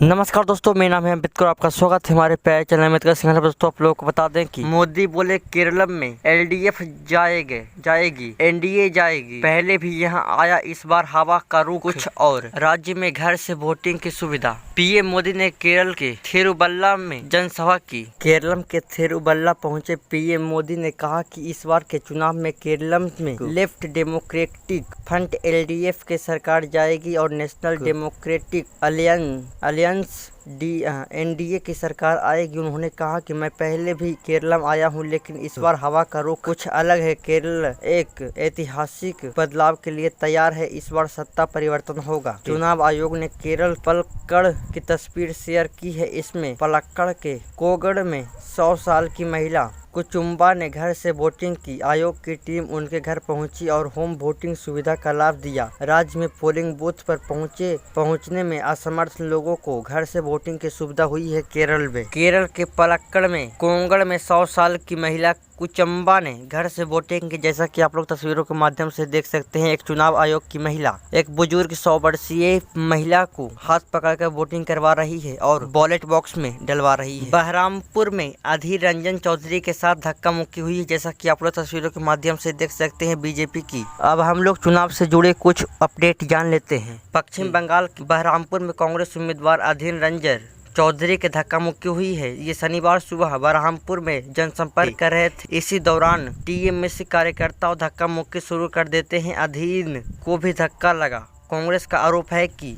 नमस्कार दोस्तों, मेरा नाम है अम्बेडकर। आपका स्वागत है हमारे प्यारे चैनल में। दोस्तों आप लोगों को बता दें कि मोदी बोले केरल में एलडीएफ जाएगी, एनडीए जाएगी। पहले भी यहां आया, इस बार हवा का रुख कुछ और। राज्य में घर से वोटिंग की सुविधा। पीएम मोदी ने केरल के थिरुवल्ला में जनसभा की। केरल के थिरुवल्ला पहुंचे पीएम मोदी ने कहा कि इस बार के चुनाव में केरल में लेफ्ट डेमोक्रेटिक फ्रंट एलडीएफ की सरकार जाएगी और नेशनल डेमोक्रेटिक अलियंस एनडीए की सरकार आएगी। उन्होंने कहा कि मैं पहले भी केरल आया हूं, लेकिन इस बार हवा का रुख कुछ अलग है। केरल एक ऐतिहासिक बदलाव के लिए तैयार है। इस बार सत्ता परिवर्तन होगा। चुनाव आयोग ने केरल पलक्कड़ की तस्वीर शेयर की है। इसमें पलक्कड़ के कोगड़ में 100 साल की महिला कुचुम्बा ने घर से वोटिंग की। आयोग की टीम उनके घर पहुंची और होम वोटिंग सुविधा का लाभ दिया। राज्य में पोलिंग बूथ पर पहुंचने में असमर्थ लोगों को घर से वोटिंग की सुविधा हुई है। केरल के पलक्कड़ में कोंगड़ में 100 साल की महिला कुचम्बा ने घर से वोटिंग की। जैसा कि आप लोग तस्वीरों के माध्यम से देख सकते हैं, एक चुनाव आयोग की महिला एक बुजुर्ग 100 वर्षीय महिला को हाथ पकड़कर वोटिंग करवा रही है और बैलेट बॉक्स में डलवा रही है। बहरामपुर में अधीर रंजन चौधरी के साथ धक्का मुक्की हुई है। जैसा कि आप लोग तस्वीरों के माध्यम से देख सकते हैं बीजेपी की। अब हम लोग चुनाव से जुड़े कुछ अपडेट जान लेते हैं। पश्चिम बंगाल के बहरामपुर में कांग्रेस उम्मीदवार अधीर रंजन चौधरी के धक्का मुक्की हुई है। ये शनिवार सुबह बरहामपुर में जनसंपर्क कर रहे थे। इसी दौरान टीएमसी कार्यकर्ताओं धक्का मुक्की शुरू कर देते हैं। अधीर को भी धक्का लगा। कांग्रेस का आरोप है कि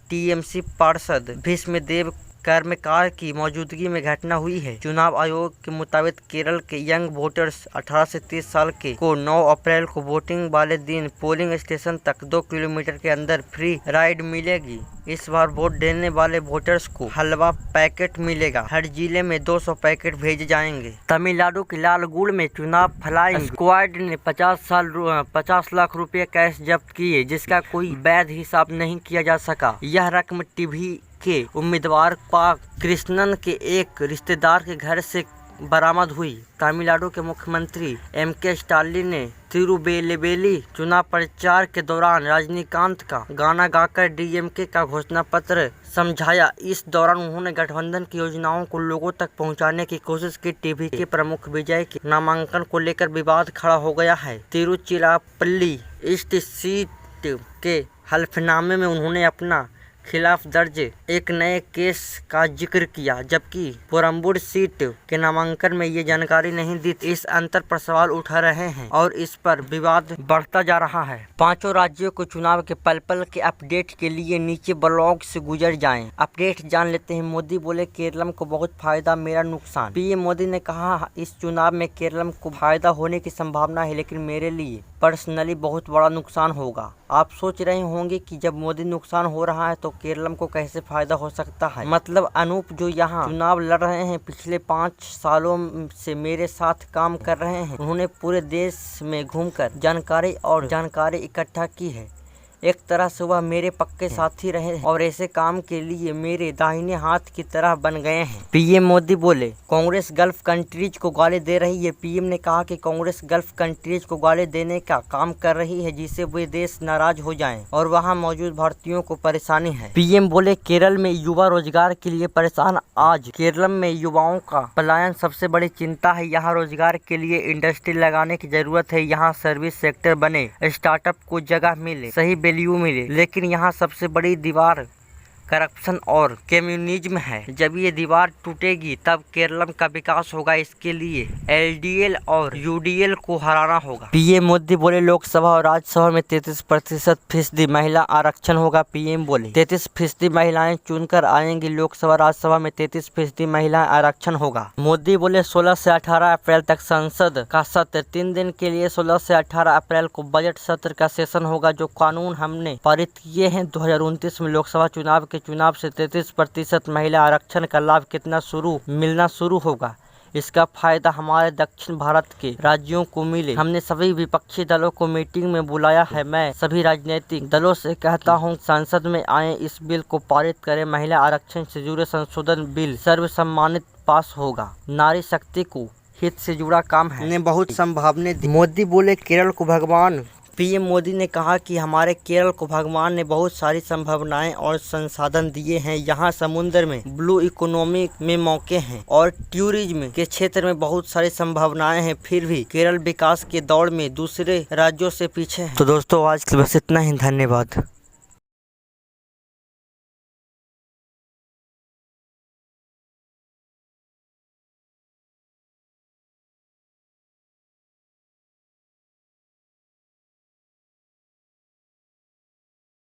टीएमसी पार्षद भीष्मदेव कर्मकार की मौजूदगी में घटना हुई है। चुनाव आयोग के मुताबिक केरल के यंग वोटर्स 18 से 30 साल के को 9 अप्रैल को वोटिंग वाले दिन पोलिंग स्टेशन तक 2 किलोमीटर के अंदर फ्री राइड मिलेगी। इस बार वोट देने वाले वोटर्स को हलवा पैकेट मिलेगा। हर जिले में 200 पैकेट भेजे जाएंगे। तमिलनाडु के लालगुड़ में चुनाव फ्लाइंग स्क्वाड ने 50 लाख रुपए कैश जब्त किए, जिसका कोई वैध हिसाब नहीं किया जा सका। यह रकम टीवी के उम्मीदवार पा कृष्णन के एक रिश्तेदार के घर से बरामद हुई। तमिलनाडु के मुख्यमंत्री एमके स्टालिन ने तिरुवेल्वेली चुनाव प्रचार के दौरान रजनीकांत का गाना गाकर डीएमके का घोषणा पत्र समझाया। इस दौरान उन्होंने गठबंधन की योजनाओं को लोगों तक पहुंचाने की कोशिश की। टीवी के प्रमुख विजय के नामांकन को लेकर विवाद खड़ा हो गया है। तिरुचिरापल्ली ईस्ट सीट के हल्फनामे में उन्होंने अपना खिलाफ दर्ज एक नए केस का जिक्र किया, जबकि पोरम्बूर सीट के नामांकन में ये जानकारी नहीं दी। इस अंतर पर सवाल उठा रहे हैं और इस पर विवाद बढ़ता जा रहा है। पांचों राज्यों को चुनाव के पल पल के अपडेट के लिए नीचे ब्लॉग से गुजर जाएं। अपडेट जान लेते हैं। मोदी बोले केरल को बहुत फायदा, मेरा नुकसान। पीएम मोदी ने कहा इस चुनाव में केरल को फायदा होने की संभावना है, लेकिन मेरे लिए पर्सनली बहुत बड़ा नुकसान होगा। आप सोच रहे होंगे कि जब मोदी नुकसान हो रहा है तो केरल को कैसे फायदा हो सकता है। मतलब अनूप जो यहाँ चुनाव लड़ रहे हैं, पिछले 5 सालों से मेरे साथ काम कर रहे हैं। उन्होंने पूरे देश में घूमकर जानकारी इकट्ठा की है। एक तरह से वह मेरे पक्के साथी रहे और ऐसे काम के लिए मेरे दाहिने हाथ की तरह बन गए हैं। पीएम मोदी बोले कांग्रेस गल्फ कंट्रीज को गाली दे रही है। पीएम ने कहा कि कांग्रेस गल्फ कंट्रीज को गाली देने का काम कर रही है, जिससे वे देश नाराज हो जाएं और वहां मौजूद भारतीयों को परेशानी है। पीएम बोले केरल में युवा रोजगार के लिए परेशान। आज केरल में युवाओं का पलायन सबसे बड़ी चिंता है। यहाँ रोजगार के लिए इंडस्ट्री लगाने की जरूरत है। यहाँ सर्विस सेक्टर बने, स्टार्टअप को जगह मिले, सही वैल्यू मिले। लेकिन यहाँ सबसे बड़ी दीवार करप्शन और कम्युनिज्म है। जब ये दीवार टूटेगी तब केरल का विकास होगा। इसके लिए एलडीएल और यूडीएल को हराना होगा। पीएम मोदी बोले लोकसभा और राज्यसभा में 33% महिला आरक्षण होगा। पीएम बोले 33% महिलाएं चुनकर आएंगी। लोकसभा राज्यसभा में 33% महिला आरक्षण होगा। मोदी बोले 16 से 18 अप्रैल तक संसद का सत्र 3 दिन के लिए 16 से 18 अप्रैल को बजट सत्र का सेशन होगा। जो कानून हमने पारित किए हैं 2029 में लोकसभा चुनाव चुनाव से 33% महिला आरक्षण का लाभ मिलना शुरू होगा। इसका फायदा हमारे दक्षिण भारत के राज्यों को मिले। हमने सभी विपक्षी दलों को मीटिंग में बुलाया है। मैं सभी राजनीतिक दलों से कहता हूं संसद में आए, इस बिल को पारित करें। महिला आरक्षण से जुड़े संशोधन बिल सर्वसम्मानित पास होगा। नारी शक्ति को हित से जुड़ा काम है ने बहुत संभावना दी। मोदी बोले केरल को भगवान पीएम मोदी ने कहा कि हमारे केरल को भगवान ने बहुत सारी संभावनाएं और संसाधन दिए हैं। यहाँ समुद्र में ब्लू इकोनॉमी में मौके हैं और टूरिज्म के क्षेत्र में बहुत सारी संभावनाएं हैं, फिर भी केरल विकास के दौड़ में दूसरे राज्यों से पीछे है। तो दोस्तों आज के लिए बस इतना ही, धन्यवाद।